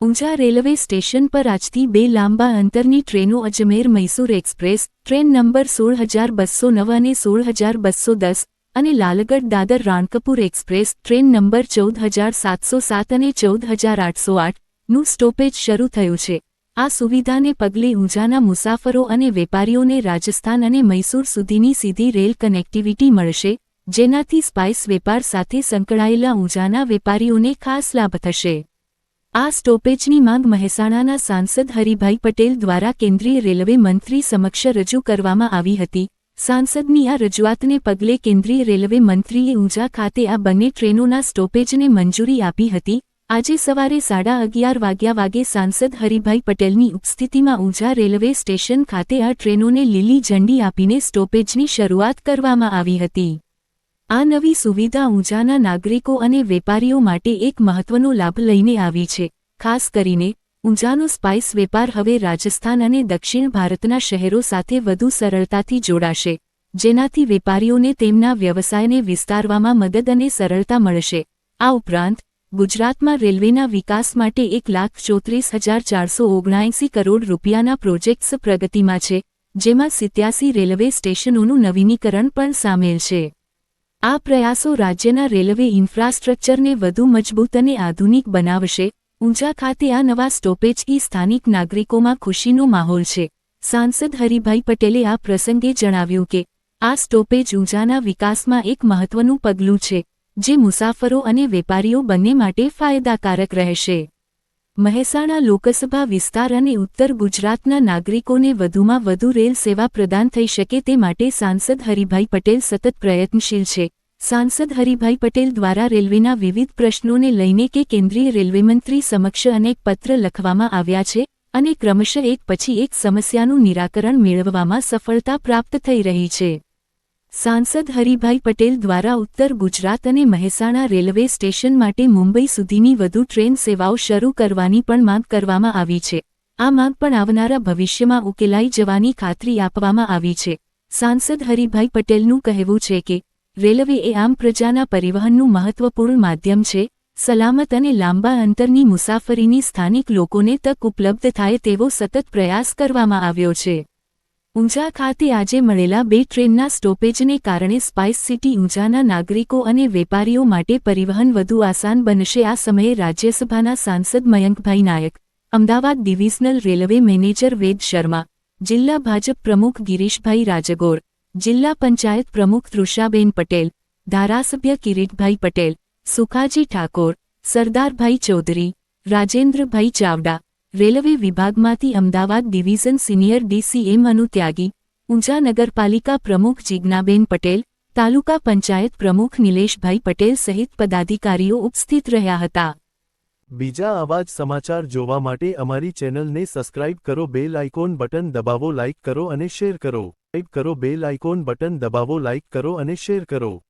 Unjha railway station પર આજથી બે લાંબા અંતરની ટ્રેનો Ajmer Mysore express train number 16209 અને 16210 અને લાલગઢ દાદર રાણકપુર એક્સપ્રેસ ટ્રેન નંબર 14707 અને 14808 નું સ્ટોપેજ શરૂ થયું છે। આ સુવિધાને પગલે ઊંઝાના મુસાફરો અને વેપારીઓને રાજસ્થાન અને મૈસૂર સુધીની સીધી રેલ કનેક્ટિવિટી મળશે, જેનાથી સ્પાઇસ વેપાર સાથે સંકળાયેલા ઊંઝાના વેપારીઓને ખાસ લાભ થશે। આ સ્ટોપેજની માંગ મહેસાણાના સાંસદ હરિભાઈ પટેલ દ્વારા કેન્દ્રીય રેલવે મંત્રી સમક્ષ રજૂ કરવામાં આવી હતી। સાંસદની આ રજૂઆતને પગલે કેન્દ્રીય રેલવે મંત્રીએ ઊંઝા ખાતે આ બંને ટ્રેનોના સ્ટોપેજને મંજૂરી આપી હતી। આજે સવારે 11:30 વાગે સાંસદ હરિભાઈ પટેલની ઉપસ્થિતિમાં ઊંઝા રેલવે સ્ટેશન ખાતે આ ટ્રેનોને લીલી ઝંડી આપીને સ્ટોપેજની શરૂઆત કરવામાં આવી હતી। આ નવી સુવિધા ઊંઝાના નાગરિકો અને વેપારીઓ માટે એક મહત્વનો લાભ લઈને આવી છે। ખાસ કરીને ઊંઝાનો સ્પાઇસ વેપાર હવે રાજસ્થાન અને દક્ષિણ ભારતના શહેરો સાથે વધુ સરળતાથી જોડાશે, જેનાથી વેપારીઓને તેમના વ્યવસાયને વિસ્તારવામાં મદદ અને સરળતા મળશે। આ ઉપરાંત ગુજરાતમાં રેલવેના વિકાસ માટે 1,34,479 કરોડ રૂપિયાના પ્રોજેક્ટ્સ પ્રગતિમાં છે, જેમાં 87 રેલવે સ્ટેશનોનું નવીનીકરણ પણ સામેલ છે। આ પ્રયાસો રાજ્યના રેલવે ઇન્ફ્રાસ્ટ્રક્ચરને વધુ મજબૂત અને આધુનિક બનાવશે। ઊંઝા ખાતે આ નવા સ્ટોપેજથી સ્થાનિક નાગરિકોમાં ખુશીનો માહોલ છે। સાંસદ હરિભાઈ પટેલે આ પ્રસંગે જણાવ્યું કે આ સ્ટોપેજ ઊંઝાના વિકાસમાં એક મહત્વનું પગલું છે, જે મુસાફરો અને વેપારીઓ બંને માટે ફાયદાકારક રહેશે। મહેસાણા લોકસભા વિસ્તાર અને ઉત્તર ગુજરાતના નાગરિકોને વધુમાં વધુ રેલ સેવા પ્રદાન થઈ શકે તે માટે સાંસદ હરિભાઈ પટેલ સતત પ્રયત્નશીલ છે। સાંસદ હરિભાઈ પટેલ દ્વારા રેલવેના વિવિધ પ્રશ્નોને લઈને કેન્દ્રીય રેલવે મંત્રી સમક્ષ અનેક પત્ર લખવામાં આવ્યા છે અને ક્રમશઃ એક પછી એક સમસ્યાનું નિરાકરણ મેળવવામાં સફળતા પ્રાપ્ત થઈ રહી છે। સાંસદ હરિભાઈ પટેલ દ્વારા ઉત્તર ગુજરાત અને મહેસાણા રેલવે સ્ટેશન માટે મુંબઈ સુધીની વધુ ટ્રેન સેવાઓ શરૂ કરવાની પણ માંગ કરવામાં આવી છે। આ માંગ પણ આવનારા ભવિષ્યમાં ઉકેલાઈ જવાની ખાતરી આપવામાં આવી છે। સાંસદ હરિભાઈ પટેલનું કહેવું છે કે રેલવે એ આમ પ્રજાના પરિવહનનું મહત્વપૂર્ણ માધ્યમ છે। સલામત અને લાંબા અંતરની મુસાફરીની સ્થાનિક લોકોને તક ઉપલબ્ધ થાય તેવો સતત પ્રયાસ કરવામાં આવ્યો છે। ઊંઝા ખાતે આજે મળેલા બે ટ્રેનના સ્ટોપેજને કારણે સ્પાઇસ સિટી ઊંઝાના નાગરિકો અને વેપારીઓ માટે પરિવહન વધુ આસાન બનશે। આ સમયે રાજ્યસભાના સાંસદ મયંકભાઈ નાયક, અમદાવાદ ડિવિઝનલ રેલવે મેનેજર વેદ શર્મા, જિલ્લા ભાજપ પ્રમુખ ગિરીશભાઈ રાજગોર, જિલ્લા પંચાયત પ્રમુખ તૃષાબેન પટેલ, ધારાસભ્ય કિરીટભાઈ પટેલ, સુખાજી ઠાકોર, સરદારભાઈ ચૌધરી, રાજેન્દ્રભાઈ ચાવડા, રેલવે વિભાગમાંથી અમદાવાદ ડિવિઝન સિનિયર ડીસીએમ અનુ ત્યાગી, ઊંઝા નગરપાલિકા પ્રમુખ જિજ્ઞાબેન પટેલ, તાલુકા પંચાયત પ્રમુખ નિલેશભાઈ પટેલ સહિત પદાધિકારીઓ ઉપસ્થિત રહ્યા હતા। બીજા આવા જ સમાચાર જોવા માટે અમારી ચેનલને સબસ્ક્રાઇબ કરો, બેલ આઇકોન બટન દબાવો, લાઇક કરો અને શેર કરો। સબસ્ક્રાઇબ કરો, બેલ આઇકોન બટન દબાવો, લાઇક કરો અને શેર કરો।